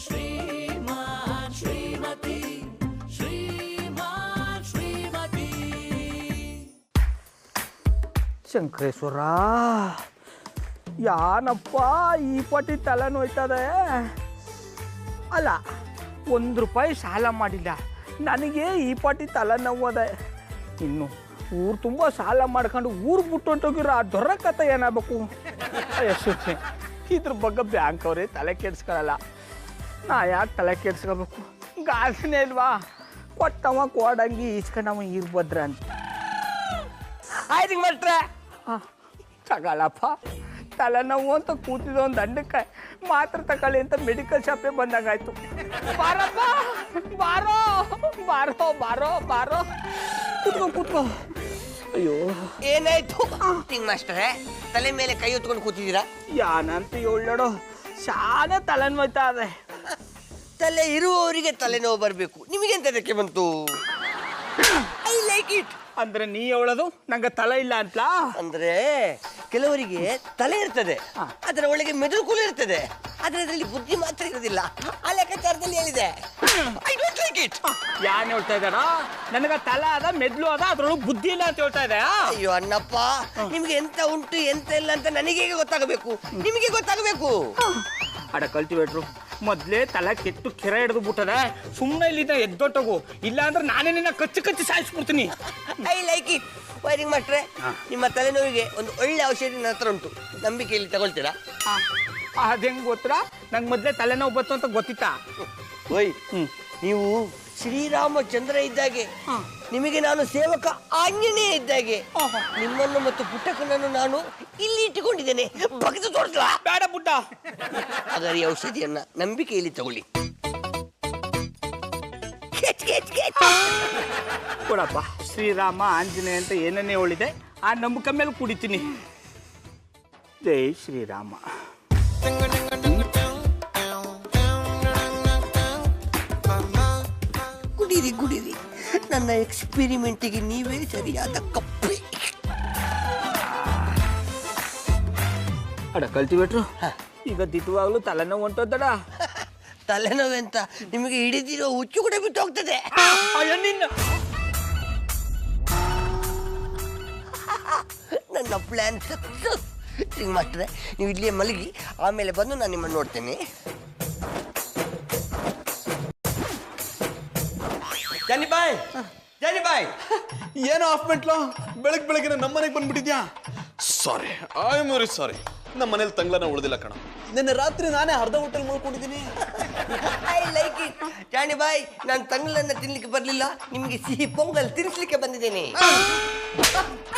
ಶ್ರೀಮಾನ್ ಶ್ರೀಮತಿ ಶ್ರೀಮಾನ್ ಶ್ರೀಮತಿ. ಶಂಕರೇಶ್ವರ, ಯಾನಪ್ಪ ಈ ಪಟ್ಟಿ ತಲೆ ನೋಯ್ತದೆ. ಅಲ್ಲ, ₹1 ಸಾಲ ಮಾಡಿಲ್ಲ, ನನಗೆ ಈ ಪಟ್ಟಿ ತಲೆ ನೋವದೆ. ಇನ್ನು ಊರು ತುಂಬ ಸಾಲ ಮಾಡ್ಕೊಂಡು ಊರು ಬಿಟ್ಟು ಹೊಂಟೋಗಿರೋ ಆ ದೊರ ಕಥೆ ಏನಾಗಬೇಕು? ಯಶಸ್ವಿ, ಇದ್ರ ಬಗ್ಗೆ ಬ್ಯಾಂಕ್ ಅವರೇ ತಲೆ ಕೆಡಿಸ್ಕೊಳ್ಳಲ್ಲ, ನಾ ಯಾಕೆ ತಲೆ ಕೆಡಿಸ್ಕೋಬೇಕು? ಗಾಸಿನೇ ಇಲ್ವಾ, ಕೊಟ್ಟವ ಕೋಡಂಗಿ ಈಸ್ಕೊಂಡವ ಇರ್ಬದ್ರ ಅಂತ. ಆಯ್ತು ಮಟ್ರೆ, ಹಾಂ ತಗೊಳಪ್ಪ, ತಲೆನೋವು ಅಂತ ಕೂತಿದ್ದ ಒಂದು ದಂಡಕ್ಕೆ ಮಾತ್ರ ತಗೊಳ್ಳಿ ಅಂತ ಮೆಡಿಕಲ್ ಶಾಪೇ ಬಂದಾಗಾಯ್ತು. ಬಾರಪ್ಪ, ಬಾರೋ ಬಾರೋ ಬಾರೋ ಬಾರೋ, ಕೂತ್ಕೋ ಕೂತ್ಕೋ. ಅಯ್ಯೋ, ಏನಾಯ್ತು ತಿಂಗ್ ಮಾಸ್ಟರೇ? ತಲೆ ಮೇಲೆ ಕೈ ಹೊತ್ಕೊಂಡು ಕೂತಿದ್ದೀರಾ? ಯಾನಂತ ಹೇಳೋ, ಶಾನೆ ತಲೆನೋಯ್ತಾ ಇದೆ. ತಲೆ ಇರುವವರಿಗೆ ತಲೆನೋವು ಬರಬೇಕು, ನಿಮಗೆಂತದಕ್ಕೆ ಬಂತು? I like it. ಅಂದ್ರೆ ನೀ ಹೇಳೋದು ನಂಗೆ ತಲೆ ಇಲ್ಲ ಅಂತ? ಅಂದ್ರೆ ಕೆಲವರಿಗೆ ತಲೆ ಇರ್ತದೆ, ಅದರ ಒಳಗೆ ಮೆದುಳು ಕೂಡ ಇರ್ತದೆ, ಆದ್ರೆ ಅದರಲ್ಲಿ ಬುದ್ಧಿ ಮಾತ್ರ ಇರೋದಿಲ್ಲ. ಆ ಲೆಕ್ಕಾಚಾರದಲ್ಲಿ ಹೇಳಿದೆ. I don't like it. ಯಾನ್ ಹೇಳ್ತಾ ಇದ್ದಾರ? ನನಗೆ ತಲೆ ಅದ, ಮೆದ್ಲು ಅದ, ಅದ್ರೊಳಗೆ ಬುದ್ಧಿ ಇಲ್ಲ ಅಂತ ಹೇಳ್ತಾ ಇದೆ. ಅಯ್ಯೋ ಅಣ್ಣಪ್ಪ, ನಿಮ್ಗೆ ಎಂತ ಉಂಟು ಎಂತ ಇಲ್ಲ ಅಂತ ನನಗೆ ಹೇಗೆ ಗೊತ್ತಾಗಬೇಕು? ನಿಮಗೆ ಗೊತ್ತಾಗಬೇಕು. ಅಡ ಕಲ್ಟಿವೇಟ್ರು, ಮೊದ್ಲೇ ತಲೆ ಕೆಟ್ಟು ಕೆರೆ ಹಿಡಿದು ಬಿಟ್ಟದೆ, ಸುಮ್ಮನೆ ಇಲ್ಲಿಂದ ಎದ್ದೊಟ್ಟೋಗು, ಇಲ್ಲ ಅಂದ್ರೆ ನಾನೇ ನಿನ್ನ ಕಚ್ಚಿ ಕಚ್ಚಿ ಸಾಯಿಸ್ಬಿಡ್ತೀನಿ. I like it. ವೈರಿಂಗ್ ಮಾಡ್ರೆ, ನಿಮ್ಮ ತಲೆನೋವಿಗೆ ಒಂದು ಒಳ್ಳೆ ಔಷಧಿ ನನ್ನ ಹತ್ರ ಉಂಟು, ನಂಬಿಕೆಯಲ್ಲಿ ತಗೊಳ್ತೀರಾ? ಅದೇಂಗ್ ಗೊತ್ತಾ? ನಂಗೆ ಮೊದ್ಲೇ ತಲೆನೋವು ಬತ್ತು ಅಂತ ಗೊತ್ತಿತ್ತಾ? ಓಯ್, ನೀವು ಶ್ರೀರಾಮಚಂದ್ರ ಇದ್ದಾಗೆ, ನಿಮಗೆ ನಾನು ಸೇವಕ ಆಂಜನೇಯ ಇದ್ದಾಗೆ. ನಿಮ್ಮನ್ನು ಮತ್ತು ಪುಟ್ಟಕನನ್ನು ನಾನು ಇಲ್ಲಿ ಇಟ್ಟುಕೊಂಡಿದ್ದೇನೆ, ಬಗೆದು ತೋರಿಸಲಾ? ಬೇಡ ಪುಟ್ಟ. ಹಾಗಾದ್ರೆ ಈ ಔಷಧಿಯನ್ನ ನಂಬಿಕೆಯಲ್ಲಿ ತಗೊಳ್ಳಿ. ಕೊಡಪ್ಪ, ಶ್ರೀರಾಮ ಆಂಜನೇಯ ಅಂತ ಏನನ್ನೇ ಹೇಳಿದೆ, ಆ ನಂಬಿಕೆ ಮೇಲೆ ಕುಡಿತೀನಿ. ಜೈ ಶ್ರೀರಾಮ. ಕುಡೀರಿ ಕುಡೀರಿ, ನನ್ನ ಎಕ್ಸ್ಪೆರಿಮೆಂಟಿಗೆ ನೀವೇ ಸರಿಯಾದ ಕಪ್ಪೆ. ಅಡ ಕಲ್ಟಿವೇಟ್ರು, ಈಗ ದಿಟ್ಟವಾಗ್ಲೂ ತಲೆನೋವು ಹೊಂಟೋದಡ. ತಲೆನೋವೆಂತ ನಿಮಗೆ ಹಿಡಿದಿರೋ ಹುಚ್ಚು ಕೂಡ ಬಿಟ್ಟು ಹೋಗ್ತದೆ. ನನ್ನ ಪ್ಲಾನ್ ಸಕ್ಸಸ್. ಹಿಂಗ್ ಮಾಡ್ತಾರೆ, ನೀವು ಇಲ್ಲಿಯೇ ಮಲಗಿ, ಆಮೇಲೆ ಬಂದು ನಾನು ನಿಮ್ಮನ್ನು ನೋಡ್ತೇನೆ. ಜಾನಿ ಬಾಯ್, ಜಾನಿ ಬಾಯ್, ಏನೋ ಆಫ್ ಮೆಟ್ಲು ಬೆಳಗ್ಗೆ ನಮ್ಮ ಮನೆಗೆ ಬಂದ್ಬಿಟ್ಟಿದ್ಯಾ? ಸಾರಿ, ಐ ಆಮ್ ವೆರಿ ಸಾರಿ. ನಮ್ಮ ಮನೇಲಿ ತಂಗ್ಳನ ಉಳಿದಿಲ್ಲ ಕಣ. ನಿನ್ನೆ ರಾತ್ರಿ ನಾನೇ ಅರ್ಧ ಹೋಟೆಲ್ ಮಾಡ್ಕೊಂಡಿದ್ದೀನಿ. I like it. Johnny boy, ನಾನು ತಂಗ್ಳನ್ನ ತಿನ್ಲಿಕ್ಕೆ ಬರ್ಲಿಲ್ಲ, ನಿಮಗೆ ಸಿಹಿ ಪೊಂಗಲ್ ತಿನ್ನಿಸ್ಲಿಕ್ಕೆ ಬಂದಿದ್ದೇನೆ.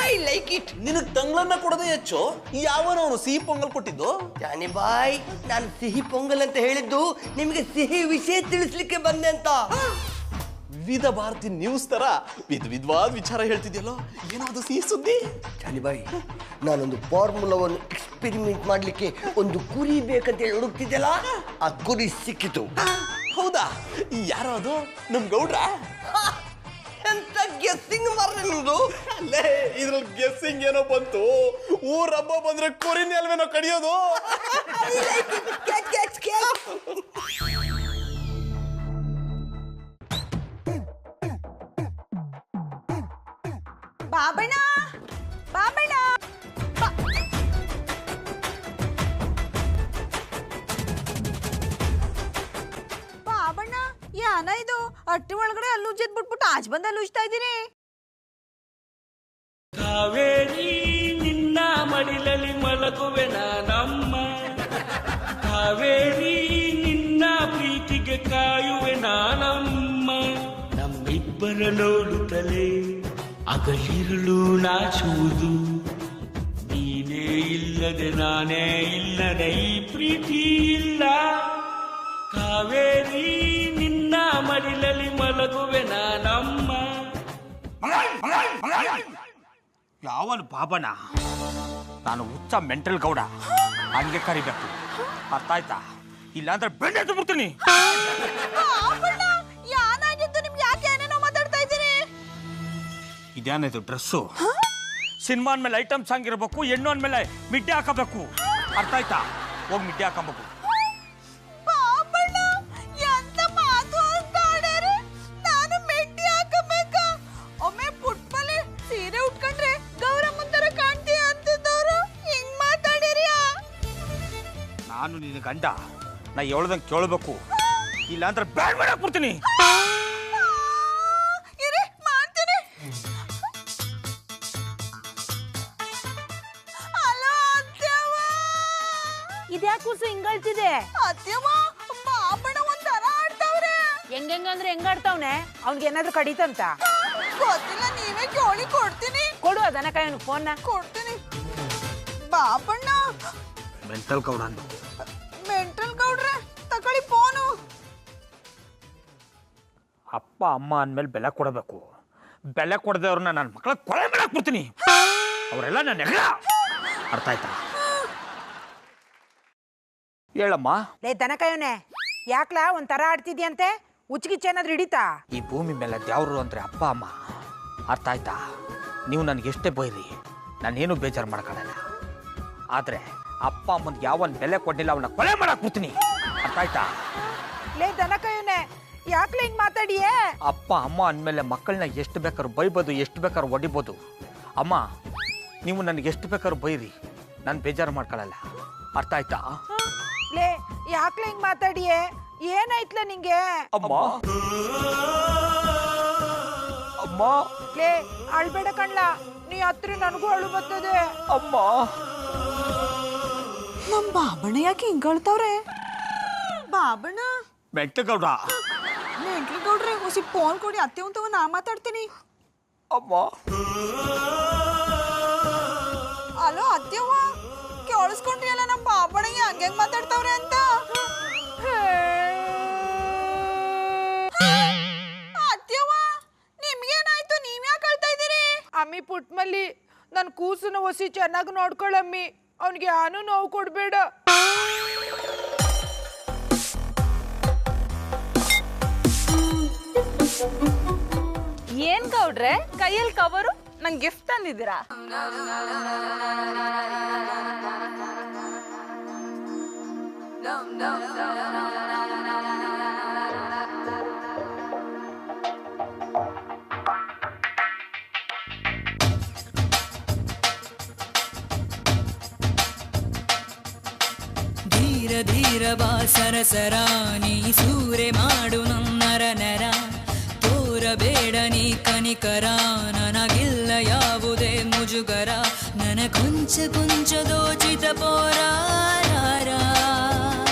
I like it. ನಿನಗೆ ತಂಗ್ಳನ್ನ ಕೊಡೋದೇ ಹೆಚ್ಚು, ಯಾವನೋ ಅವನು ಸಿಹಿ ಪೊಂಗಲ್ ಕೊಟ್ಟಿದ್ದು? ಜಾನಿ ಬಾಯ್, ನಾನು ಸಿಹಿ ಪೊಂಗಲ್ ಅಂತ ಹೇಳಿದ್ದು ನಿಮಗೆ ಸಿಹಿ ವಿಷಯ ತಿಳಿಸ್ಲಿಕ್ಕೆ ಬಂದೆ ಅಂತ. ವಿವಿಧ ಭಾರತಿ ನ್ಯೂಸ್ ತರ ವಿಧವಾದ ವಿಚಾರ ಹೇಳ್ತಿದ್ಯಲ್ಲೋ, ಏನೋ ಅದು ಸಿಹಿ ಸುದ್ದಿ? ಜಾನಿ ಬಾಯ್, ನಾನೊಂದು ಫಾರ್ಮುಲಾವನ್ನು ಎಕ್ಸ್ಪೆರಿಮೆಂಟ್ ಮಾಡ್ಲಿಕ್ಕೆ ಒಂದು ಕುರಿ ಬೇಕಂತ ಹೇಳಿ ಹುಡುಕ್ತಿದ್ದಲ್ಲ, ಆ ಕುರಿ ಸಿಕ್ಕಿತು. ಹೌದಾ? ಯಾರೋ ಅದು? ನಮ್ ಗೌಡ್ರ? ಎಂತ ಗೆಸ್ಸಿಂಗ್ ಮಾರ್ರೆ ನಿಮ್ದು. ಅಲ್ಲೇ ಇದ್ರಲ್ಲಿ ಗೆಸ್ಸಿಂಗ್ ಏನೋ ಬಂತು. ಊರ್ ಹಬ್ಬ ಬಂದ್ರೆ ಕುರಿನೇ ಅಲ್ವೇನೋ ಕಡಿಯೋದು. ಬಾಬಣ್ಣ, ಬಾಬಣ್ಣ, ಬಾಬಣ್ಣ, ಯಾನ ಇದು? ಅಟ್ಟಿ ಒಳಗಡೆ ಅಲ್ಲು ಉಜ್ಜದ್ ಬಿಟ್ಬಿಟ್ಟು ಆಚ್ ಬಂದ ಅಲ್ಲು ಉಜ್ತಾ ಇದ್ದೀರಿ. ಕಾವೇರಿ ನಿನ್ನ ಮಡಿಲಲ್ಲಿ ಮಲಗುವೆ ನಾನಮ್ಮ, ಕಾವೇರಿ ನಿನ್ನ ಪ್ರೀತಿಗೆ ಕಾಯುವೆ ನಾನಮ್ಮ. ನಮ್ಮಿಬ್ಬರ ನೋಡುತ್ತಲೇ ಅಗಲಿರುಳು ನಾಚುವುದು, ನೀನೇ ಇಲ್ಲದೆ ನಾನೇ ಇಲ್ಲದೆ ಈ ಪ್ರೀತಿ ಇಲ್ಲ. ಕಾವೇರಿ ನಿನ್ನ ಮಡಿಲಲ್ಲಿ ಮಲಗುವೆ ನಾನಮ್ಮ. ಯಾವನು ಬಾಬಣ್ಣ? ನಾನು ಹುಚ್ಚ ಮೆಂಟಲ್ ಗೌಡ, ಹಂಗೆ ಕರಿಬೇಕು, ಅರ್ಥ ಆಯ್ತಾ? ಇಲ್ಲಾಂದ್ರೆ ಬೆಣ್ಣೆ ಬಿಡ್ತೀನಿ. ಇದೇನಿದು ಡ್ರೆಸ್ಸು? ಸಿನಿಮಾ ಅಂದ್ಮೇಲೆ ಐಟಮ್ ಸಾಂಗ್ ಇರಬೇಕು, ಹೆಣ್ಣು ಅಂದ್ಮೇಲೆ ಮಿಡ್ಡೆ ಹಾಕಬೇಕು, ಅರ್ಥ ಆಯ್ತಾ? ಹೋಗಿ ಮಿಡ್ಡೆ ಹಾಕಬೇಕು. ಗಂಡ ನಾ ಹೇಳ್ದಂಗೆ ಕೇಳಬೇಕು, ಇಲ್ಲ ಅಂದ್ರೆ ಬ್ಯಾಡ್ ಮಾಡಕ್ ಬಿಡ್ತೀನಿ. ಇರಿ ಮಾಡ್ತೀನಿ. ಹಲೋ ಅತ್ಯವ್ವ. ಇದ್ಯಾಕೆ ಕೂಸು ಹಿಂಗಳ್ತಿದೆ? ಅತ್ಯವ್ವ ಬಾಬಣ್ಣ ಒಂಥರ ಆಡ್ತಾವ್ರೆ. ಹೆಂಗಂದ್ರೆ ಹೆಂಗಾಡ್ತಾವ್ನೆ? ಅವ್ನಿಗೆ ಏನಾದ್ರು ಕಡಿತಂತ? ಗೊತ್ತಿಲ್ಲ, ನೀವೇ ಕೇಳಿ ಕೊಡ್ತೀನಿ. ಕೊಡು ಅದನ್ನ ಕೈ ಫೋನ್ನ. ಕೊಡ್ತೀನಿ. ಬಾಬಣ್ಣ ಮೆಂಟಲ್ ಗೌಡ ಅಂದು. ಮೆಂಟಲ್ ಗೌಡ್ರೆ ತಗೊಳ್ಳಿ ಫೋನು. ಅಪ್ಪ ಅಮ್ಮ ಅಂದಮೇಲೆ ಬೆಲೆ ಕೊಡಬೇಕು. ಬೆಲೆ ಕೊಡದವ್ರನ್ನ ನನ್ನ ಮಕ್ಕಳ ಕೊಲೆ ಮಾಡಕ್ ಬಿಡ್ತೀನಿ. ಅವರೆಲ್ಲ ನನ್ನ ಹೆಗ್ಲ. ಅರ್ಥ ಆಯ್ತಾ? ಹೇಳಮ್ಮ. ಲೇ ದನ ಕಾಯೋನೆ, ಯಾಕ್ಲಾ ಒಂಥರ ಆಡ್ತಿದ್ಯಂತೆ? ಉಚ್ಚಿಗಿಚ್ಚ ಏನಾದ್ರು ಹಿಡಿತಾ? ಈ ಭೂಮಿ ಮೇಲೆ ದ್ಯಾವ್ರು ಅಂದ್ರೆ ಅಪ್ಪ ಅಮ್ಮ. ಅರ್ಥ ಆಯ್ತಾ? ನೀವು ನನಗೆ ಎಷ್ಟೇ ಬೈರಿ, ನಾನೇನು ಬೇಜಾರು ಮಾಡ್ಕೊಳ್ಳಲ್ಲ. ಆದ್ರೆ ಅಪ್ಪ ಅಮ್ಮನ ಯಾವನ್ ಬೆಲೆ ಕೊಡ್ಲಿಲ್ಲ ಅವನ್ನ ಕೊಲೆ ಮಾಡಕ್ ಬಿಡ್ತೀನಿ. ಅರ್ಥ ಆಯ್ತಾ? ಲೇ ದನ ಕಾಯೋನೆ, ಯಾಕ್ಲ ಹಿಂಗ್ ಮಾತಾಡಿಯೇ? ಅಪ್ಪ ಅಮ್ಮ ಅಂದಮೇಲೆ ಮಕ್ಕಳನ್ನ ಎಷ್ಟು ಬೇಕಾದ್ರೂ ಬೈಬೋದು, ಎಷ್ಟು ಬೇಕಾದ್ರೂ ಹೊಡಿಬೋದು. ಅಮ್ಮ, ನೀವು ನನಗೆ ಎಷ್ಟು ಬೇಕಾದ್ರೂ ಬೈರಿ, ನಾನು ಬೇಜಾರು ಮಾಡ್ಕೊಳ್ಳಲ್ಲ. ಅರ್ಥ ಆಯ್ತಾ? ಲೇ ಯಾಕ್ಲ ಹಿಂಗ್ ಮಾತಾಡಿಯೇ? ಏನಾಯ್ತ್ಲ ನಿಂಗೆ? ಅಮ್ಮ ಅಮ್ಮ. ಲೇ ಅಳ್ಬೇಡ ಕಣ್ಲ, ನೀ ಹತ್ರ ನನಗೂ ಅಳು ಬರ್ತದೆ. ಅಮ್ಮ. ನಮ್ ಬಾಬಣ್ಣ ಯಾಕೆ ಹಿಂಗಳ್ತಾವ್ರೆ? ಬಾಬಣ್ಣ ಮೆಂಟಗೌಡ. ಮೆಂಟಲ್ ಗೌಡ್ರೆ ಹೊಸಿ ಫೋನ್ ಕೊಡಿ, ಅತ್ತೆ ಅಂತವ ನಾ ಮಾತಾಡ್ತೀನಿ. ಅಮ್ಮ. ಹಲೋ ಅತ್ತೆವ್ವ, ಕೇಳಿಸ್ಕೊಂಡ್ರಿ ಅಲ್ಲ ನಮ್ಮ ಬಾಬಣ್ಣಗೆ ಹಂಗೆ ಮಾತಾಡ್ತಾವ್ರೆ ಅಂತ. ಅತ್ತೆವ್ವ ನಿಮ್ಗೇನಾಯ್ತು? ನೀವ್ ಯಾಕೆ ಅಳ್ತಾ ಇದ್ದೀರಿ? ಅಮ್ಮಿ ಪುಟ್ಮಲ್ಲಿ ನನ್ನ ಕೂಸನ್ನ ಹೊಸಿ ಚೆನ್ನಾಗಿ ನೋಡ್ಕೊಳಮ್ಮಿ. ಅವನಿಗೆ ಯಾನು ನೋವು ಕೊಡ್ಬೇಡ. ಏನ್ ಗೌಡ್ರೆ ಕೈಯಲ್ಲಿ ಕವರು? ನಂಗೆ ಗಿಫ್ಟ್ ತಂದಿದ್ದೀರಾ? ಧೀರ ಧೀರ ಬಾ ಸರಸರ, ನೀ ಸೂರೆ ಮಾಡು ನನ್ನರ ನರ. ತೋರಬೇಡ ನೀ ಕನಿಕರ, ನನಗಿಲ್ಲ ಯಾವುದೇ ಮುಜುಗರ. ನನ ಕೊಂಚ ಕೊಂಚ ದೋಚಿತ ಪೋರಾರ,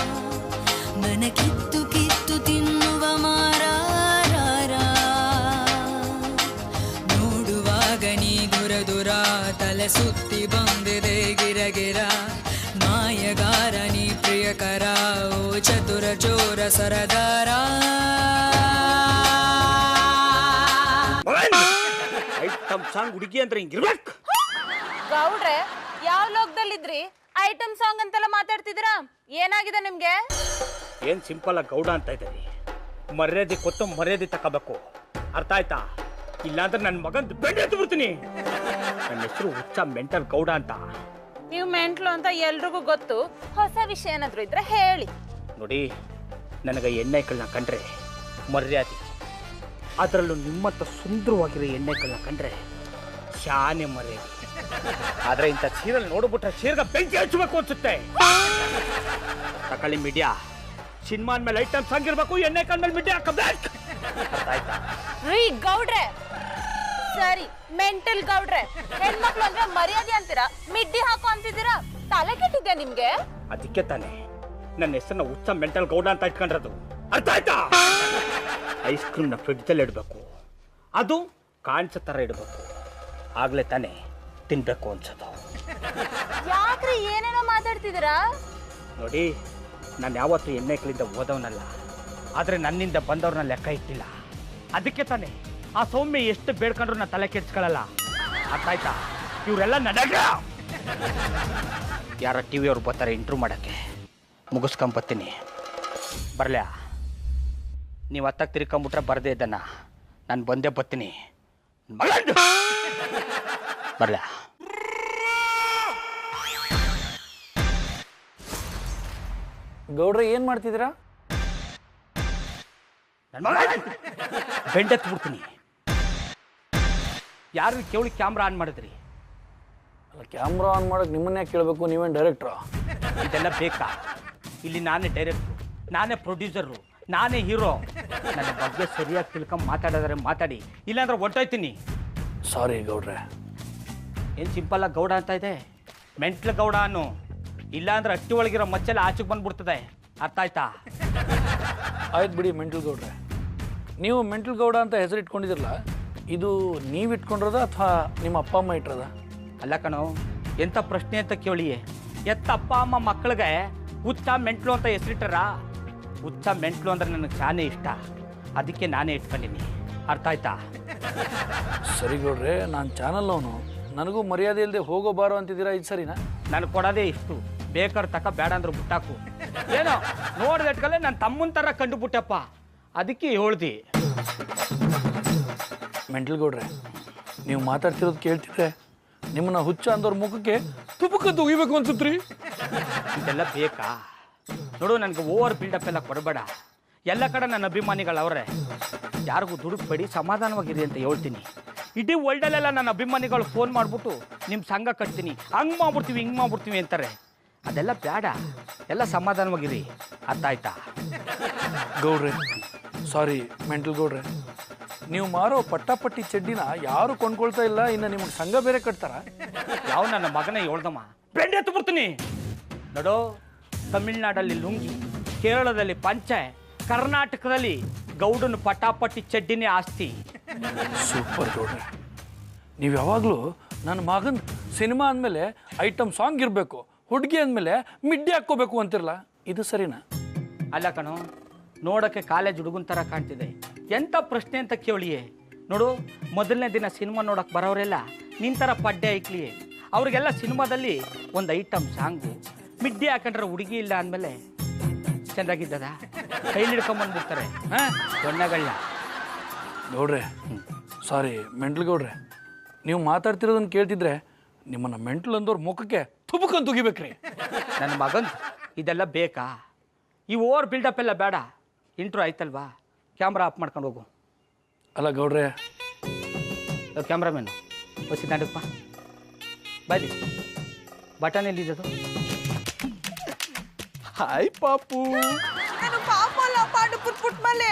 ಮನ ಕಿತ್ತು ಕಿತ್ತು ತಿನ್ನುವ ಮಾರಾರ. ನೋಡುವಾಗ ನೀ ದುರ ದುರ, ತಲೆ ಸುತ್ತಿ ಬಂದಿದೆ ಗಿರಗಿರ. ಮಾಯಗಾರ ನೀ ಪ್ರಿಯಕರ, ಓ ಚತುರ ಚೋರ ಸರದಾರ. ಐಟಮ್ ಸಾಂಗ್ ಹುಡುಗಿ ಅಂದ್ರೆ ಹಿಂಗಿರ್ಬೇಕು. ಗೌಡ್ರೆ ಯಾವ ಲೋಕದಲ್ಲಿದ್ರಿ? ಐಟಮ್ ಸಾಂಗ್ ಅಂತೆಲ್ಲ ಮಾತಾಡ್ತಿದ್ದೀರಾ? ಏನಾಗಿದೆ ನಿಮ್ಗೆ? ಏನ್ ಸಿಂಪಲ್ ಆಗಿ ಗೌಡ ಅಂತ ಇದ್ದೀರಿ. ಮರ್ಯಾದೆ ಕೊತ್ತು ಮರ್ಯಾದೆ ತಗೋಬೇಕು. ಅರ್ಥ ಆಯ್ತಾ? ಇಲ್ಲಾಂದ್ರೆ ನನ್ನ ಮಗನ್ ಬೆಂಡೆ ಎತ್ತು ಬಿಡ್ತೀನಿ. ನನ್ನ ಹೆಸರು ಹುಚ್ಚ ಮೆಂಟಲ್ ಗೌಡ ಅಂತ. ನೀವು ಮೆಂಟ್ಲು ಅಂತ ಎಲ್ರಿಗೂ ಗೊತ್ತು. ಹೊಸ ವಿಷಯ ಏನಾದ್ರು ಇದ್ರೆ ಹೇಳಿ. ನೋಡಿ, ನನಗೆ ಎಣ್ಣೆಗಳನ್ನ ಕಂಡ್ರೆ ಮರ್ಯಾದೆ, ಅದರಲ್ಲೂ ನಿಮ್ಮಂತ ಸುಂದರವಾಗಿರೋ ಎಣ್ಣೆಗಳನ್ನ ಕಂಡ್ರೆ ಶಾನೆ ಮರ್ಯಾದೆ. ಆದ್ರೆ ಇಂಥ ಸೀರಿಯಲ್ ನೋಡ್ಬಿಟ್ರೆ ಸೀರ್ಗ ಬೆಂಕಿ ಹಚ್ಚಬೇಕು ಅನ್ಸುತ್ತೆ. ತಕೊಳ್ಳಿ ಮೀಡಿಯಾ, ಸಿನಿಮಾನ್ ಮೇಲೆ ಐಟಮ್ ಸಾಂಗ್ ಇರ್ಬೇಕು, ಎಣ್ಣೆ ಮೇಲೆ ಮೀಡಿಯಾ ಹಾಕಬೇಕು. ಅರ್ಥ ಆಯ್ತಾ? ರೀ ಗೌಡ್ರೆ, ಸರಿ ಮೆಂಟಲ್ ಗೌಡ್ರೆ, ಹೆಣ್ಮಕ್ಳು ಅಂದ್ರೆ ಮರ್ಯಾದೆ ಅಂತೀರಾ, ಮಿಡ್ಡಿ ಹಾಕೋ ಅಂತಿದ್ದೀರಾ? ತಲೆ ಕೆಟ್ಟಿದ್ಯಾ ನಿಮ್ಗೆ? ಅದಕ್ಕೆ ತಾನೆ ನನ್ನ ಹೆಸರನ್ನ ಹುಚ್ಚ ಮೆಂಟಲ್ ಗೌಡ ಅಂತ ಇಟ್ಕೊಂಡಿರೋದು. ಅರ್ಥ ಆಯ್ತಾ? ಐಸ್ ಕ್ರೀಮ್ನ ಫ್ರಿಡ್ಜಲ್ಲಿ ಇಡಬೇಕು, ಅದು ಕಾಣಿಸೋ ಥರ ಇಡಬೇಕು, ಆಗ್ಲೇ ತಾನೆ ತಿನ್ಬೇಕು ಅನ್ಸೋದು. ಯಾಕ್ರಿ ಏನೇನೋ ಮಾತಾಡ್ತಿದ್ದೀರಾ? ನೋಡಿ, ನಾನು ಯಾವತ್ತೂ ಎಣ್ಣೆಗಳಿಂದ ಓದವನಲ್ಲ, ಆದರೆ ನನ್ನಿಂದ ಬಂದವ್ರನ್ನ ಲೆಕ್ಕ ಇಟ್ಟಿಲ್ಲ. ಅದಕ್ಕೆ ತಾನೆ ಆ ಸೌಮ್ಯ ಎಷ್ಟು ಬೇಡ್ಕೊಂಡ್ರು ನಾನು ತಲೆ ಕೆಡ್ಸ್ಕೊಳ್ಳಲ್ಲ. ಅರ್ಥ ಆಯ್ತಾ? ಇವರೆಲ್ಲ ನನಗ ಯಾರ ಟಿ ವಿ ಅವ್ರು ಬರ್ತಾರೆ ಇಂಟ್ರ್ಯೂ ಮಾಡೋಕ್ಕೆ, ಮುಗಿಸ್ಕೊಂಬತ್ತೀನಿ. ಬರಲ್ಯಾ? ನೀವು ಹತ್ತಕ್ಕೆ ತಿರ್ಕೊಂಬಿಟ್ರೆ ಬರದೇ ಇದ್ದನ್ನ ನಾನು ಬಂದೇ ಬರ್ತೀನಿ. ಬರಲ್ಯಾ? ಗೌಡ್ರೆ ಏನು ಮಾಡ್ತಿದ್ದೀರಾ? ಬೆಂಡೆತ್ತು ಬಿಡ್ತೀನಿ. ಯಾರು ಕೇಳಿ ಕ್ಯಾಮ್ರಾ ಆನ್ ಮಾಡಿದ್ರಿ? ಕ್ಯಾಮ್ರಾ ಆನ್ ಮಾಡೋಕೆ ನಿಮ್ಮನ್ನೇ ಕೇಳಬೇಕು, ನೀವೇನು ಡೈರೆಕ್ಟ್ರಾ? ಇದೆಲ್ಲ ಬೇಕಾ? ಇಲ್ಲಿ ನಾನೇ ಡೈರೆಕ್ಟ್ರು, ನಾನೇ ಪ್ರೊಡ್ಯೂಸರು, ನಾನೇ ಹೀರೋ. ನನ್ನ ಬಗ್ಗೆ ಸರಿಯಾಗಿ ತಿಳ್ಕೊಂಡು ಮಾತಾಡಿದ್ರೆ ಮಾತಾಡಿ, ಇಲ್ಲಾಂದ್ರೆ ಹೊಂಟೋಯ್ತೀನಿ. ಸಾರಿ ಗೌಡ್ರೆ. ಏನು ಸಿಂಪಲ್ಲಾಗಿ ಗೌಡ ಅಂತ ಇದೆ, ಮೆಂಟ್ಲು ಗೌಡ ಅನ್ನು. ಇಲ್ಲಾಂದ್ರೆ ಅಟ್ಟಿ ಒಳಗಿರೋ ಮಚ್ಚೆಲ್ಲ ಆಚೆಗೆ ಬಂದ್ಬಿಡ್ತದೆ, ಅರ್ಥ ಆಯ್ತಾ? ಆಯ್ತು ಬಿಡಿ ಮೆಂಟಲ್ ಗೌಡ್ರೆ. ನೀವು ಮೆಂಟಲ್ ಗೌಡ ಅಂತ ಹೆಸರು ಇಟ್ಕೊಂಡಿದ್ರಲ್ಲ, ಇದು ನೀವು ಇಟ್ಕೊಂಡಿರೋದ ಅಥವಾ ನಿಮ್ಮ ಅಪ್ಪ ಅಮ್ಮ ಇಟ್ಟಿರೋದ? ಅಲ್ಲ ಕಣೋ, ಎಂಥ ಪ್ರಶ್ನೆ ಅಂತ ಕೇಳಿಯೇ. ಎತ್ತ ಅಪ್ಪ ಅಮ್ಮ ಮಕ್ಕಳಿಗೆ ಹುಚ್ಚ ಮೆಂಟ್ಲು ಅಂತ ಹೆಸರಿಟ್ಟಾರ. ಹುಚ್ಚ ಮೆಂಟ್ಲು ಅಂದ್ರೆ ನನಗೆ ಚಾನೇ ಇಷ್ಟ, ಅದಕ್ಕೆ ನಾನೇ ಇಟ್ಕೊಂಡಿನಿ, ಅರ್ಥ ಆಯ್ತಾ? ಸರಿ ಗೌಡ್ರೆ, ನಾನು ಚಾನಲ್ನವನು, ನನಗೂ ಮರ್ಯಾದೆ ಇಲ್ಲದೆ ಹೋಗೋ ಬಾರೋ ಅಂತಿದ್ದೀರಾ, ಇದು ಸರಿನಾ? ನಾನು ಕೊಡೋದೇ ಇಷ್ಟು, ಬೇಕಾದ್ರೆ ತಕ ಬೇಡ ಅಂದ್ರೆ ಬಿಟ್ಟಾಕು. ಏನೋ ನೋಡಿದಟ್ಕಲ್ಲೇ ನನ್ನ ತಮ್ಮನ ಥರ ಕಂಡು ಬಿಟ್ಟಪ್ಪ, ಅದಕ್ಕೆ ಹೇಳ್ದಿ. ಮೆಂಟಲ್ ಗೌಡ್ರೆ, ನೀವು ಮಾತಾಡ್ತಿರೋದು ಕೇಳ್ತಿದ್ರೆ ನಿಮ್ಮನ್ನ ಹುಚ್ಚ ಅಂದವ್ರ ಮುಖಕ್ಕೆ ತುಪ್ಪಕ್ಕೆ ತುಗಿಬೇಕು ಅನ್ಸುತ್ರಿ. ಇದೆಲ್ಲ ಬೇಕಾ? ನೋಡು, ನನಗೆ ಓವರ್ ಬಿಲ್ಡಪ್ ಎಲ್ಲ ಕೊಡಬೇಡ. ಎಲ್ಲ ಕಡೆ ನನ್ನ ಅಭಿಮಾನಿಗಳವ್ರೆ, ಯಾರಿಗೂ ದುಡುಕ್ಬೇಡಿ, ಸಮಾಧಾನವಾಗಿರಿ ಅಂತ ಹೇಳ್ತೀನಿ. ಇಡೀ ವರ್ಲ್ಡಲ್ಲೆಲ್ಲ ನನ್ನ ಅಭಿಮಾನಿಗಳು ಫೋನ್ ಮಾಡಿಬಿಟ್ಟು ನಿಮ್ಮ ಸಂಘ ಕಟ್ತೀನಿ, ಹಂಗೆ ಮಾಡ್ಬಿಡ್ತೀವಿ ಹಿಂಗೆ ಮಾಡ್ಬಿಡ್ತೀವಿ ಅಂತಾರೆ. ಅದೆಲ್ಲ ಬೇಡ, ಎಲ್ಲ ಸಮಾಧಾನವಾಗಿರಿ, ಅರ್ಥ ಆಯ್ತಾ? ಗೌಡ್ರೆ ಸಾರಿ ಮೆಂಟಲ್ ಗೌಡ್ರೆ, ನೀವು ಮಾರೋ ಪಟ್ಟಾಪಟ್ಟಿ ಚಡ್ಡಿನ ಯಾರು ಕೊಂಡ್ಕೊಳ್ತಾ ಇಲ್ಲ, ಇನ್ನು ನಿಮಗೆ ಸಂಘ ಬೇರೆ ಕಟ್ತಾರ? ಯಾವ ನನ್ನ ಮಗನೇ ಹೇಳ್ದಮ್ಮ, ಬೆಂಡೆ ಎತ್ತು ಬಿಡ್ತೀನಿ. ನೋಡು, ತಮಿಳ್ನಾಡಲ್ಲಿ ಲುಂಗಿ, ಕೇರಳದಲ್ಲಿ ಪಂಚೆ, ಕರ್ನಾಟಕದಲ್ಲಿ ಗೌಡನ ಪಟಾಪಟ್ಟಿ ಚಡ್ಡಿನೇ ಆಸ್ತಿ. ಸೂಪರ್ ಗೌಡ್ರೆ, ನೀವು ಯಾವಾಗಲೂ ನನ್ನ ಮಗನ ಸಿನಿಮಾ ಅಂದಮೇಲೆ ಐಟಮ್ ಸಾಂಗ್ ಇರಬೇಕು, ಹುಡುಗಿ ಅಂದಮೇಲೆ ಮಿಡ್ಡಿ ಹಾಕ್ಕೋಬೇಕು ಅಂತಿರಲ್ಲ, ಇದು ಸರಿನಾ? ಅಲ್ಲ ಕಣೋ, ನೋಡೋಕ್ಕೆ ಕಾಲೇಜ್ ಹುಡುಗನ ಥರ ಕಾಣ್ತಿದೆ. ಎಂಥ ಪ್ರಶ್ನೆ ಅಂತ ಕೇಳಿಯೇ. ನೋಡು, ಮೊದಲನೇ ದಿನ ಸಿನಿಮಾ ನೋಡೋಕೆ ಬರೋರೆಲ್ಲ ನಿನ್ನ ಥರ ಪಡ್ಡೆ ಐಕ್ಲಿಯೇ. ಅವ್ರಿಗೆಲ್ಲ ಸಿನಿಮಾದಲ್ಲಿ ಒಂದು ಐಟಮ್ ಸಾಂಗು, ಮಿಡ್ಡಿ ಹಾಕೊಂಡ್ರೆ ಹುಡುಗಿ ಇಲ್ಲ ಅಂದಮೇಲೆ ಚೆಂದಾಗಿದ್ದದ ಕೈಲಿ ಹಿಡ್ಕೊಂಬಂದ್ಬಿಡ್ತಾರೆ. ಹಾಂ, ದೊಣ್ಣಗಳನ್ನ. ಗೌಡ್ರೆ ಸಾರಿ ಮೆಂಟಲ್ ಗೌಡ್ರೆ, ನೀವು ಮಾತಾಡ್ತಿರೋದನ್ನು ಕೇಳ್ತಿದ್ರೆ ನಿಮ್ಮನ್ನು ಮೆಂಟಲ್ ಅಂದವ್ರ ಮುಖಕ್ಕೆ ತುಬುಕಂತ ತುಗಿಬೇಕ್ರಿ. ನನ್ನ ಮಗನ್ ಇದೆಲ್ಲ ಬೇಕಾ? ಈ ಓವರ್ ಬಿಲ್ಡಪ್ ಎಲ್ಲ ಬೇಡ. ಇಂಟ್ರೋ ಆಯ್ತಲ್ವಾ, ಕ್ಯಾಮ್ರಾ ಆಫ್ ಮಾಡ್ಕೊಂಡು ಹೋಗು. ಅಲ್ಲ ಗೌಡ್ರೆ, ಕ್ಯಾಮ್ರಾಮೇನು ಬಸ್ಸಿ ನಾಡಪ್ಪ ಬನ್ನಿ. ಬಟನ್ ಎಲ್ಲಿದ್ದದು? ಹಾಯ್ ಪಾಪು. ನಾನು ಪಾಪ ಅಲ್ಲ, ಪಾಂಡು ಪುಟ್ ಪುಟ್ ಮಲೆ.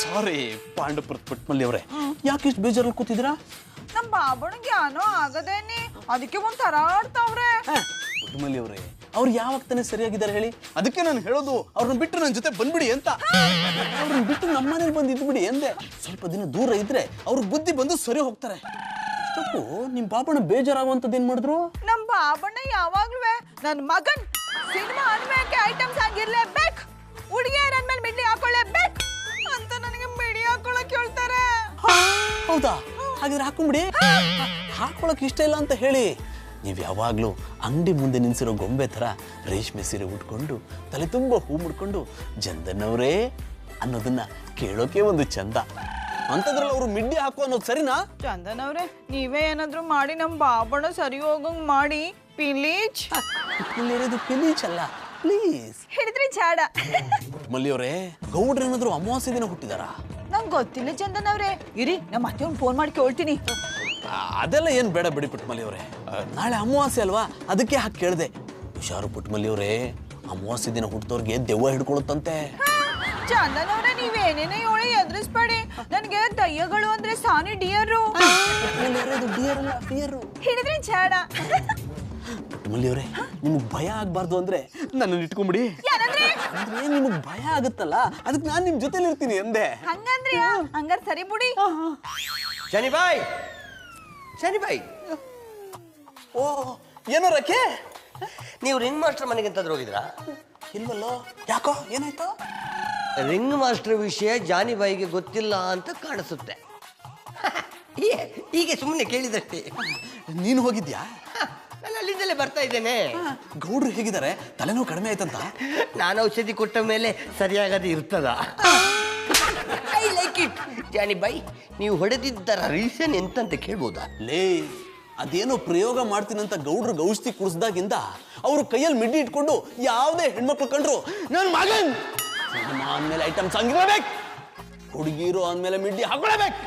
ಸಾರಿ ಪಾಂಡುಪುರ ಪುಟ್ಮಲ್ಲಿ ಅವರೇ, ಯಾಕೆ ಇಷ್ಟು ಬೇಜಾರಲ್ಲಿ ಕೂತಿದ್ದೀರಾ? ನಮ್ಮ ಬಾಬಣ್ಣಗೆ ಏನೋ ಆಗದೇನಿ, ಅದಕ್ಕೆ ಒಂಥರ ಆಡ್ತಾವ್ರೆ. ಪುಟ್ಮಲ್ಲಿ ಅವರೇ, ಅವ್ರು ಯಾವಾಗ ತಾನೇ ಸರಿಯಾಗಿದ್ದಾರೆ ಹೇಳಿ? ಅದಕ್ಕೆ ನಾನು ಹೇಳೋದು, ಅವ್ರನ್ನ ಬಿಟ್ಟು ನನ್ನ ಜೊತೆ ಬಂದ್ಬಿಡಿ ಅಂತ. ಅವ್ರನ್ನ ಬಿಟ್ಟು ನಮ್ಮ ಮನೇಲಿ ಬಂದು ಇದ್ಬಿಡಿ ಎಂದೆ. ಸ್ವಲ್ಪ ದಿನ ದೂರ ಇದ್ರೆ ಅವ್ರ ಬುದ್ಧಿ ಬಂದು ಸರಿ ಹೋಗ್ತಾರೆ. ಅಷ್ಟಕ್ಕೂ ನಿಮ್ಮ ಬಾಬಣ್ಣ ಬೇಜಾರಾಗುವಂಥದ್ದು ಏನ್ ಮಾಡಿದ್ರು? ನಮ್ಮ ಬಾಬಣ್ಣ ಯಾವಾಗ್ಲೂ ನನ್ನ ಮಗನ್ ಸಿನಿಮಾ ಅನ್ಬೇಕು ಐಟಮ್ಸ್ ಆಗಿರ್ಲೇಬೇಕು, ಹುಡುಗಿಯರ ಅಂದ್ಮೇಲೆ ಮಿಡ್ಡಿ ಹಾಕೊಳ್ಳೇಬೇಕು ಅಂತ ನನಗೆ ಮಿಡಿ ಹಾಕೊಳ್ಳಕ್ ಹೇಳ್ತಾರೆ. ಹೌದಾ? ಹಾಗಿದ್ರೆ ಹಾಕೊಂಬಿಡಿ. ಹಾಕೊಳಕ್ ಇಷ್ಟ ಇಲ್ಲ ಅಂತ ಹೇಳಿ. ನೀವು ಯಾವಾಗಲೂ ಅಂಗಡಿ ಮುಂದೆ ನಿಲ್ಸಿರೋ ಗೊಂಬೆ ಥರ ರೇಷ್ಮೆ ಸೀರೆ ಉಟ್ಕೊಂಡು ತಲೆ ತುಂಬ ಹೂ ಮುಡ್ಕೊಂಡು ಜಂದನ್ನವರೇ ಅನ್ನೋದನ್ನ ಕೇಳೋಕೆ ಒಂದು ಚಂದ. ಅಂತದ್ರಲ್ಲಿ ಅವರು ಮಿಡ್ಡಿ ಹಾಕೋ ಅನ್ನೋದು ಸರಿನಾ? ಚಂದನ್ ಅವ್ರೆ, ನೀವೇ ಏನಾದ್ರು ಮಾಡಿ ನಮ್ಮ ಬಾಬಣ್ಣ ಸರಿ ಹೋಗಂಗ್ ಮಾಡಿ ಪ್ಲೀಸ್. ಇಲ್ಲಿರೋದು ಪ್ಲೀಸ್ ಅಲ್ಲ, ಪ್ಲೀಸ್. ಹಿಡಿದ್ರಿ ಚಾಡ. ಮಲ್ಲಿಯವರೇ, ಗೌಡ್ರ ಏನಾದ್ರು ಅಮಾವಾಸ್ಯೆ ದಿನ ಹುಟ್ಟಿದಾರಾ? ನಂಗೆ ಗೊತ್ತಿಲ್ಲ ಚಂದನ್ ಅವ್ರೆ, ಇರಿ ನಮ್ಮ ಅತ್ತೆ ಒಂದು ಫೋನ್ ಮಾಡಿ ಕೇಳ್ತೀನಿ. ಅದೆಲ್ಲ ಏನು ಬೇಡ ಬಿಡಿ ಪುಟ್ಮಲ್ಲಿ ಅವರೇ, ನಾಳೆ ಅಮಾವಾಸ್ಯೆ ಅಲ್ವಾ, ಅದಕ್ಕೆ ಹಾಕಿ ಕೇಳಿದೆ. ಹುಷಾರು ಪುಟ್ಮಲ್ಲಿ ಅವರೇ, ಅಮಾವಾಸ್ಯೆ ದಿನ ಹುಟ್ಟಿದವ್ರಿಗೆ ದೆವ್ವ ಹಿಡ್ಕೊಳುತ್ತಂತೆ. ಚಂದನ್ ಅವ್ರೆ, ನೀವೇನೇನೇ ಹೇಳಿ ಎದುರಿಸ್ಬೇಡಿ, ನನಗೆ ದಯ್ಯಗಳು ಅಂದ್ರೆ ಸಾನಿ ಡಿಯರು. ಹಿಡಿದ್ರಿ ಚಾಡ. ಪುಟ್ಮಲ್ಲಿ ಅವರೇ, ನಿಮಗೆ ಭಯ ಆಗ್ಬಾರ್ದು ಅಂದ್ರೆ ನನ್ನ ಇಟ್ಕೊಂಬಿಡಿ. ಅಂದ್ರೆ ನಿಮಗೆ ಭಯ ಆಗುತ್ತಲ್ಲ, ಅದಕ್ಕೆ ನಾನು ನಿಮ್ಮ ಜೊತೆಲಿ ಇರ್ತೀನಿ ಎಂದೆ. ಹಂಗಂದ್ರಿ? ಹಂಗಾರ ಸರಿ ಬಿಡಿ. ಜಾನಿ ಬಾಯ್, ಜಾನಿ ಬಾಯ್. ಓ, ಏನೋ ರಕ್ಕೆ, ನೀವು ರಿಂಗ್ ಮಾಸ್ಟರ್ ಮನೆಗೆ ಎಂತಾದ್ರೂ ಹೋಗಿದ್ರಾ? ಇಲ್ವಲ್ಲೋ, ಯಾಕೋ ಏನಾಯ್ತು? ರಿಂಗ್ ಮಾಸ್ಟರ್ ವಿಷಯ ಜಾನಿ ಬಾಯಿಗೆ ಗೊತ್ತಿಲ್ಲ ಅಂತ ಕಾಣಿಸುತ್ತೆ. ಹೀಗೆ ಸುಮ್ಮನೆ ಕೇಳಿದಷ್ಟೇ. ನೀನು ಹೋಗಿದ್ಯಾ? ನಾನು ಅಲ್ಲಿಂದಲೇ ಬರ್ತಾ ಇದ್ದೇನೆ. ಗೌಡ್ರು ಹೇಗಿದ್ದಾರೆ? ತಲೆನೋವು ಕಡಿಮೆ ಆಯ್ತಂತ? ನಾನು ಔಷಧಿ ಕೊಟ್ಟ ಮೇಲೆ ಸರಿಯಾಗದೆ ಇರ್ತದ. I like it. Johnny boy, ನೀವು ಹೊಡೆದಿದ್ದರ ರೀಸನ್ ಎಂತಂತ ಕೇಳ್ಬೋದಾ? ಲೇ, ಅದೇನೋ ಪ್ರಯೋಗ ಮಾಡ್ತೀನಂತ ಗೌಡ್ರಿಗೆ ಔಷಧಿ ಕುಡಿಸ್ದಾಗಿಂದ ಅವ್ರ ಕೈಯಲ್ಲಿ ಮಿಡ್ಡಿ ಇಟ್ಕೊಂಡು ಯಾವುದೇ ಹೆಣ್ಮಕ್ಳು ಕಂಡ್ರು ನನ್ನ ಮಗನ್ ಸಿನಿಮಾ ಅಂದ್ಮೇಲೆ ಐಟಮ್ ಸಾಂಗ್ ಇರಬೇಕು, ಹುಡುಗಿರು ಅಂದ್ಮೇಲೆ ಮಿಡ್ಡಿ ಹಾಕೊಳ್ಬೇಕು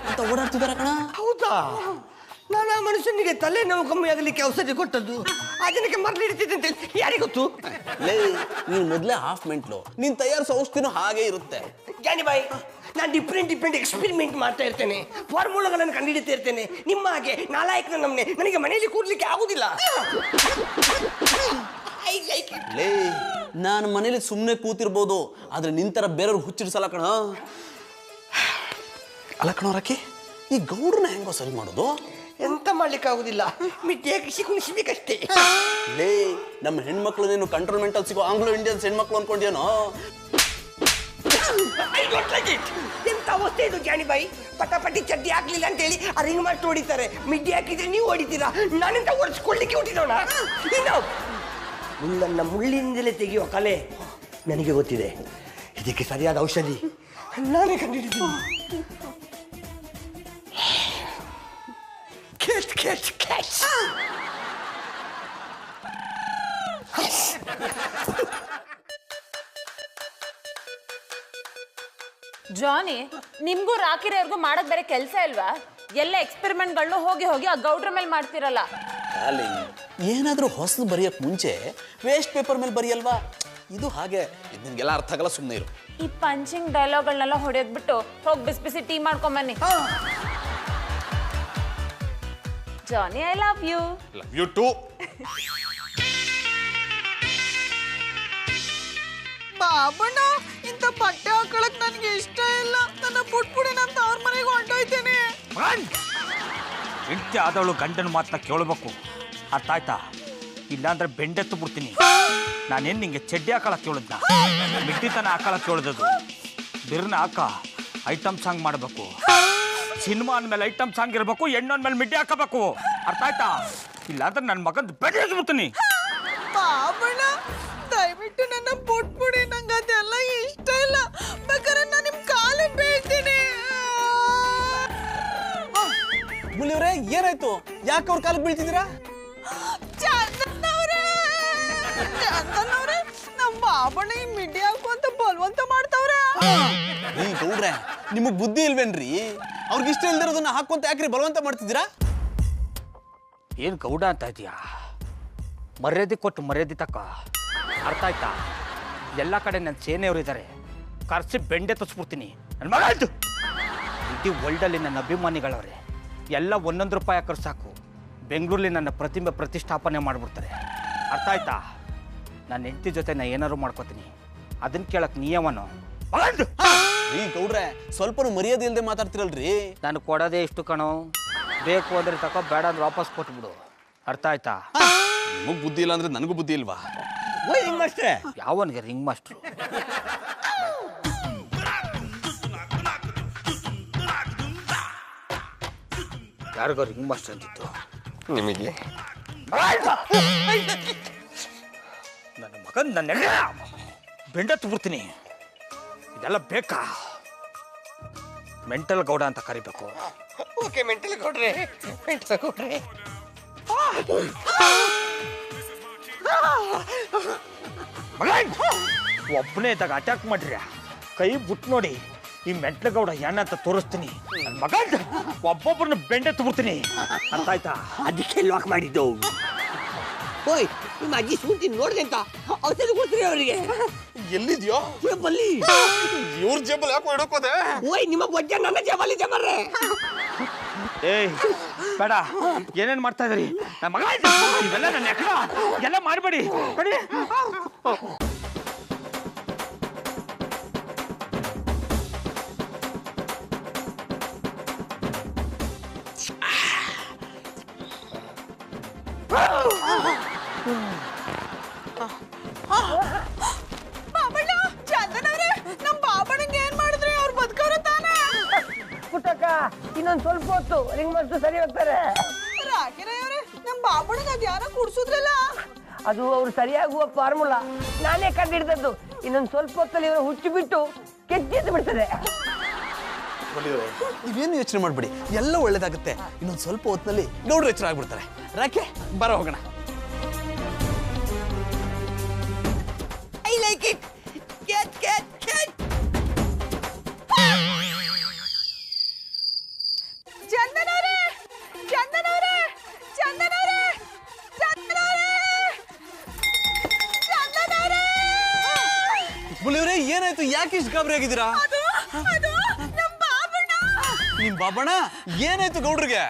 ಅಂತ ಓಡಾಡ್ತಿದಾರ ಕಣ. ಹೌದಾ? ನಾನು ಆ ಮನುಷ್ಯನಿಗೆ ತಲೆನೋವು ಕಮ್ಮಿ ಆಗಲಿಕ್ಕೆ ಔಷಧಿ ಕೊಟ್ಟದ್ದು ಅದಕ್ಕೆ ಮರಳಿಡ್ತಿದ್ದೆ ಅಂತ ಯಾರಿಗೆ ಗೊತ್ತು? ಲೇ ನೀನು ಮೊದಲೇ ಹಾಫ್ ಮೆಂಟ್ಲು, ನೀನು ತಯಾರಿಸೋ ಔಷಧಿನೂ ಹಾಗೆ ಇರುತ್ತೆ. ಜಾನಿ ಬಾಯ್, ನಾನು ಡಿಫ್ರೆಂಟ್ ಎಕ್ಸ್ಪೆರಿಮೆಂಟ್ ಮಾಡ್ತಾ ಇರ್ತೇನೆ, ಫಾರ್ಮುಲಾಗಳನ್ನು ಕಂಡುಹಿಡಿತಾ ಇರ್ತೇನೆ. ನಿಮ್ಮ ಹಾಗೆ ನಾಲಾಯಕನ ನಮ್ಮನೆ ನನಗೆ ಮನೆಯಲ್ಲಿ ಕೂರ್ಲಿಕ್ಕೆ ಆಗುದಿಲ್ಲ. ಲೇ ನಾನು ಮನೇಲಿ ಸುಮ್ಮನೆ ಕೂತಿರ್ಬೋದು, ಆದ್ರೆ ನಿಂತರ ಬೇರೆಯವ್ರು ಹುಚ್ಚಿಡ್ಸಲ್ಲ ಕಣ. ಅಲ್ಲ ಕಣೋರಕ್ಕೆ ಈ ಗೌಡ್ರನ್ನ ಹೆಂಗೋ ಸರಿ ಮಾಡೋದು? ಎಂತ ಮಾಡ್ಲಿಕ್ಕೆ ಆಗುದಿಲ್ಲ, ಮಿಡ್ಡಿಯ ಕೃಷಿ ಕುಣಿಸ್ಬೇಕಷ್ಟೇ. ಲೇ ನಮ್ಮ ಹೆಣ್ಮಕ್ಳು ನೀನು ಕಂಟ್ರೋಲ್ಮೆಂಟಲ್ ಸಿಗೋ ಆಂಗ್ಲೋ ಇಂಡಿಯನ್ಸ್ ಹೆಣ್ಮಕ್ಳು ಅನ್ಕೊಂಡ್ಯೇನೋ? ಎಂತ ಅವಸ್ಥೆ ಇದು ಜಾನಿ ಬಾಯಿ, ಪಟಾಪಟಿ ಚಡ್ಡಿ ಹಾಕ್ಲಿಲ್ಲ ಅಂತ ಹೇಳಿ ಆ ರಿಂಗ್ ಮಾಸ್ಟರ್ ಹೊಡಿತಾರೆ, ಮಿಡ್ಡಿ ಹಾಕಿದ್ರೆ ನೀವು ಹೊಡಿತೀರಾ, ನಾನಿಂದ ಓಡಿಸ್ಕೊಳ್ಳಿಕ್ಕೆ ಹುಟ್ಟಿದೋಣ. ಇನ್ನು ಮುಳ್ಳನ್ನ ಮುಳ್ಳಿಂದಲೇ ತೆಗೆಯುವ ಕಲೆ ನನಗೆ ಗೊತ್ತಿದೆ, ಇದಕ್ಕೆ ಸರಿಯಾದ ಔಷಧಿ ನಾನೇ ಕಂಡುಹಿಡಿದ್ದೀನಿ. ಜಾನಿ, ನಿಮ್ಗೂ ರಾಕಿರೋರ್ಗೂ ಮಾಡಕ್ ಬೇರೆ ಕೆಲಸ ಇಲ್ವಾ? ಎಲ್ಲ ಎಕ್ಸ್ಪೆರಿಮೆಂಟ್ಗಳನ್ನು ಹೋಗಿ ಆ ಗೌಡ್ರ ಮೇಲೆ ಮಾಡ್ತಿರಲ್ಲ. ಏನಾದ್ರೂ ಹೊಸದು ಬರೆಯಕ್ ಮುಂಚೆ ವೇಸ್ಟ್ ಪೇಪರ್ ಮೇಲೆ ಬರೆಯಲ್ವಾ? ಇದು ಹಾಗೆ, ಇದು ನಿಮ್ಗೆಲ್ಲ ಅರ್ಥ ಆಗಲ್ಲ, ಸುಮ್ಮನೆ ಇರು. ಈ ಪಂಚಿಂಗ್ ಡೈಲಾಗ್ಗಳನ್ನೆಲ್ಲ ಹೊಡೆಯೋದ್ಬಿಟ್ಟು ಹೋಗಿ ಬಿಸಿ ಬಿಸಿ ಟೀ ಮಾಡ್ಕೊಂಬನ್ನಿ. Johnny, I love you. Love you too. Babanna, ಇಂಥ ಬಟ್ಟೆ ಹಾಕೊಳಕ್ ನನಗೆ ಇಷ್ಟ ಇಲ್ಲ. ನನ್ನ ಪುಟ್ಪುಡಿ ನಾನು ತವ್ರ ಮನೆಗೆ ಹೊಂಟೋಯ್ತೇನೆ. ಹೆಂಡತಿ ಆದವಳು ಗಂಡನ ಮಾತನ್ನ ಕೇಳಬೇಕು, ಅರ್ಥ ಆಯ್ತಾ? ಇಲ್ಲಾಂದ್ರೆ ಬೆಂಡೆತ್ತು ಬಿಡ್ತೀನಿ. ನಾನೇನು ನಿಂಗೆ ಚಡ್ಡಿ ಹಾಕೊಳಕ್ಕೆ ಕೇಳಿದ್ನ, ಮಿಡ್ಡಿತನ ಹಾಕೊಳಕ್ಕೆ ಕೇಳಿದದು. ಬಿರ್ನ ಹಾಕ ಐಟಮ್ ಸಾಂಗ್ ಮಾಡಬೇಕು, ಸಿನಿಮಾ ಅಂದಮೇಲೆ ಐಟಮ್ ಸಾಂಗ್ ಇರಬೇಕು, ಹೆಣ್ಣು ಅಂದಮೇಲೆ ಮಿಡ್ಡಿ ಹಾಕಬೇಕು, ಅರ್ಥ ಆಯ್ತಾ? ಇಲ್ಲಾಂದ್ರೆ ನನ್ನ ಮಗನ ಬೆಡ್ಡಿ ಬಿಡ್ತೀನಿ. ಬಾಬಣ್ಣ, ದಯವಿಟ್ಟು ನನ್ನ ಪುಟ್ಪುಡಿ, ನಂಗೆ ಅದೆಲ್ಲ ಇಷ್ಟ ಇಲ್ಲ. ಬೇಕಾದ್ರೆ ನಾನು ನಿಮ್ ಕಾಲಿಗೆ ಬೀಳ್ತೀನಿ. ಮುಳಿಯವ್ರೆ, ಏನಾಯ್ತು? ಯಾಕೆ ಅವ್ರ ಕಾಲಿಗೆ ಬೀಳ್ತಿದ್ದೀರಾ? ಚಂದನವ್ರೆ, ನಮ್ಮ ಬಾಬಣ್ಣ ಈ ಮಿಡ್ಡಿ ಹಾಕು ಅಂತ ಬಲವಂತ ಮಾಡ್ತಾವ್ರೆ. ಈ ಗೌಡ್ರೆ, ನಿಮಗ್ ಬುದ್ಧಿ ಇಲ್ವೇನ್ರಿ? ಅವ್ರಿಗೆ ಇಷ್ಟ ಇಲ್ದಿರೋದನ್ನ ಹಾಕುವಂತ ಯಾಕ್ರಿ ಬಲವಂತ ಮಾಡ್ತಿದ್ದೀರಾ? ಏನು ಗೌಡ ಅಂತ ಇದೆಯಾ? ಮರ್ಯಾದೆ ಕೊಟ್ಟು ಮರ್ಯಾದೆ ತಕ್ಕ, ಅರ್ಥ ಆಯ್ತಾ? ಎಲ್ಲ ಕಡೆ ನನ್ನ ಸೇನೆಯವರು ಇದ್ದಾರೆ, ಕರ್ಸಿ ಬೆಂಡೆ ತೋರಿಸ್ಬಿಡ್ತೀನಿ ನನ್ನ ಮಗ. ಇಡೀ ವರ್ಲ್ಡಲ್ಲಿ ನನ್ನ ಅಭಿಮಾನಿಗಳವ್ರೆ, ಎಲ್ಲ ₹1 ಹಾಕರು ಸಾಕು, ಬೆಂಗಳೂರಲ್ಲಿ ನನ್ನ ಪ್ರತಿಮೆ ಪ್ರತಿಷ್ಠಾಪನೆ ಮಾಡಿಬಿಡ್ತಾರೆ, ಅರ್ಥ ಆಯ್ತಾ? ನನ್ನ ಹೆಂಡತಿ ಜೊತೆ ನಾನು ಏನಾದ್ರು ಮಾಡ್ಕೋತೀನಿ, ಅದನ್ನ ಕೇಳಕ್ ನೀಯವನು. ಈ ಗೌಡ್ರೆ, ಸ್ವಲ್ಪನೂ ಮರ್ಯಾದೆ ಇಲ್ಲದೆ ಮಾತಾಡ್ತಿರಲ್ರಿ. ನಾನು ಕೊಡೋದೇ ಇಷ್ಟು ಕಣೋ, ಬೇಕು ಅಂದ್ರೆ ತಕೋ, ಬೇಡ ಅಂದ್ರೆ ವಾಪಸ್ ಕೊಟ್ಬಿಡು, ಅರ್ಥ ಆಯ್ತಾ? ನಿಮಗ್ ಬುದ್ಧಿ ಇಲ್ಲ ಅಂದ್ರೆ ನನಗೂ ಬುದ್ಧಿ ಇಲ್ವಾ? ರಿಂಗ್ ಮಾಸ್ಟ್ರೆ, ಯಾವನಿಗೆ ರಿಂಗ್ ಮಾಸ್ಟ್ರು? ಯಾರಿಗೋ ರಿಂಗ್ ಮಾಸ್ಟರ್ ಅಂತಿತ್ತು ನಿಮಗೆ. ನನ್ನ ಮಗನ್ ನನ್ನ ಬೆಂಡ ತುಬಿಡ್ತೀನಿ. ಇದೆಲ್ಲ ಬೇಕಾ? ಮೆಂಟಲ್ ಗೌಡ ಅಂತ ಕರಿಬೇಕು. ಓಕೆ, ಮೆಂಟಲ್ ಕೊಡ್ರಿ, ಮೆಂಟಲ್ ಕೊಡ್ರಿ. ಒಬ್ಬನೇ ಇದ್ದಾಗ ಅಟ್ಯಾಕ್ ಮಾಡ್ರಿ, ಕೈ ಬಿಟ್ಟು ನೋಡಿ, ಈ ಮೆಂಟ್ಲ ಗೌಡ ಏನಂತ ತೋರಿಸ್ತೀನಿ. ನನ್ನ ಮಗ ಒಬ್ಬೊಬ್ಬರನ್ನ ಬೆಂಡೆ ತುಬಿಡ್ತೀನಿ, ಅರ್ಥ ಆಯ್ತಾ? ಅದಕ್ಕೆ ಲಾಕ್ ಮಾಡಿದ್ದು. ಓಯ್, ನಿಮ್ಮ ಅಜ್ಜಿ ಸುಂಟಿ ನೋಡ್ದೆ ಅಂತ ಔಷಧಿ ಕೊಡ್ತೀರಿ ಅವರಿಗೆ. ಎಲ್ಲಿದ್ಯೋ? ಜೇಬಲ್ಲಿ. ಇವ್ರ ಜೇಬಲ್ಲಿ ಯಾಕೋ ಹಿಡ್ಕೋದೆ? ಓಯ್, ನಿಮ್ಮ ಬೊಜ್ಜ ನನ್ನ ಜೇಬಲ್ಲಿ ಜಮರ್ರೆ. ಏಯ್ ಬೇಡ, ಏನೇನ್ ಮಾಡ್ತಾ ಇದ್ರಿ ನನ್ನ ಮಗ? ಇವೆಲ್ಲ ನನ್ನ ಎಕ್ಕಡ ಎಲ್ಲ ಮಾಡಬೇಡಿ. ಬಾಬಣ್ಣ, ಚಂದನವ್ರೆ, ನಮ್ಮ ಬಾಬಣ್ಣಂಗೆ ಏನ್ ಮಾಡಿದ್ರಿ? ಅವ್ರು ಬದುಕವ್ರ ತಾನೆ? ಪುಟ್ಟಕ್ಕ, ಇನ್ನೊಂದು ಸ್ವಲ್ಪ ಹೊತ್ತು ರಿಂಗ್ ಮಾಸ್ಟರ್ ಸರಿ ಹೋಗ್ತಾರೆ. ರಾಕಿರಯ್ಯವ್ರೆ, ನಮ್ಮ ಬಾಬಣ್ಣಗೆ ಅದು ಯಾರೋ ಕುಡ್ಸುದ್ರಲ್ಲ, ಅದು ಅವ್ರು ಸರಿಯಾಗುವ ಫಾರ್ಮುಲಾ ನಾನೇ ಕಂಡಿಡ್ದದ್ದು. ಇನ್ನೊಂದು ಸ್ವಲ್ಪ ಹೊತ್ತಲ್ಲಿ ಇವರು ಹುಚ್ಚಿ ಬಿಟ್ಟು ಕೆಚ್ಚಿದ್ದು ಬಿಡ್ತದೆ. ನೀವೇನು ಯೋಚನೆ ಮಾಡ್ಬಿಡಿ, ಎಲ್ಲ ಒಳ್ಳೇದಾಗುತ್ತೆ. ಇನ್ನೊಂದು ಸ್ವಲ್ಪ ಹೊತ್ತಿನಲ್ಲಿ ಗೌಡ್ರು ಎಚ್ಚರ ಆಗ್ಬಿಡ್ತಾರೆ. ರಾಕೆ, ಬರ ಹೋಗೋಣ. I like it. ಚಂದನವ್ರೆ, ಚಂದನವ್ರೆ, ಯಾಕೆ ಇಷ್ಟು ಗಾಬರಿ ಆಗಿದ್ದೀರಾ? ನಿಮ್ ಬಾಬಣ್ಣ ಏನಾಯ್ತು ಗೌಡ್ರಿಗೆ?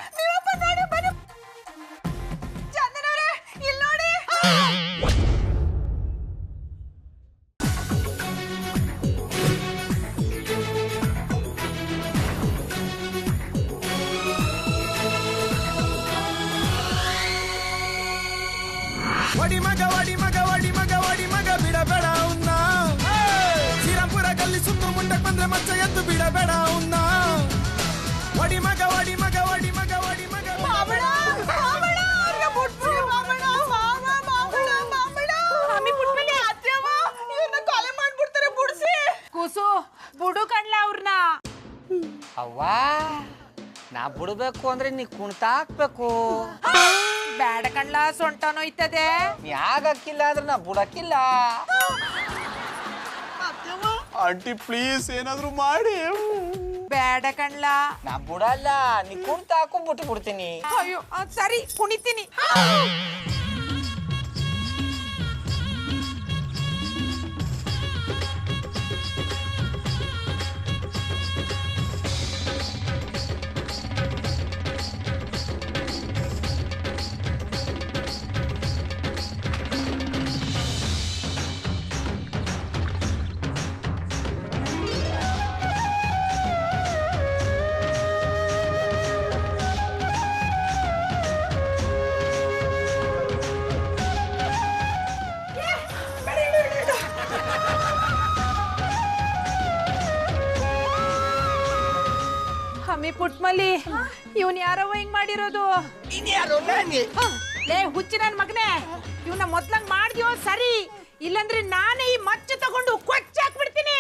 ವಡಿ ಮಗ ವಡಿ ಮಗ ವಡಿ ಮಗ ವಡಿ ಮಗ ಬಿಡಬೇಡ ಅವನ್ನ ಶ್ರೀರಾಮ್ಪುರ ಗಲ್ಲಿ ಸುತ್ತು ಮುಂಡಕ್ ಬಂದ್ರೆ ಮಚ್ಚ ಎದ್ದು ಬಿಡಬೇಡ ಅವನ್ನ ವಡಿ ಮಗ ವಡಿ ಮಗ ವಡಿ ಮಗ ವಡಿ ಮಗ ಕೂಸು ಬುಡು ಕಣ್ಲ ಅವ್ರನ್ನ. ಅವ್ವಾ ನಾ ಬಿಡ್ಬೇಕು ಅಂದ್ರೆ ನೀ ಕುಣ್ತಾ ಹಾಕ್ಬೇಕು. ಬೇಡ ಕಣ್ಲ ಸೊಂಟ ನೋಯ್ತದೆ. ನೀ ಆಗಕ್ಕಿಲ್ಲ ಅಂದ್ರೆ ನಾ ಬಿಡಕ್ಕಿಲ್ಲ. ಆಂಟಿ ಪ್ಲೀಸ್ ಏನಾದ್ರೂ ಮಾಡಿ. ಬೇಡ ಕಣ್ಲ. ನಾ ಬಿಡಲ್ಲ, ನೀ ಕುಣ್ತಾ ಹಾಕು ಬಿಟ್ಟು ಬಿಡ್ತೀನಿ. ಅಯ್ಯೋ ಸರಿ ಕುಣಿತೀನಿ. ಹಮ್ಮಿ ಪುಟ್ಮಲ್ಲಿ ಇವನ್ ಯಾರವ ಹಿಂಗ್ ಮಾಡಿರೋದು? ಲೇ ಹುಚ್ಚಿ ನನ್ ಮಗನೇ, ಇವನ್ನ ಮೊದ್ಲಂಗ್ ಮಾಡ್ದ್ಯೋ ಸರಿ, ಇಲ್ಲಂದ್ರೆ ನಾನೇ ಈ ಮಚ್ಚ ತಗೊಂಡು ಕೊಚ್ಚಾಕ್ಬಿಡ್ತೀನಿ.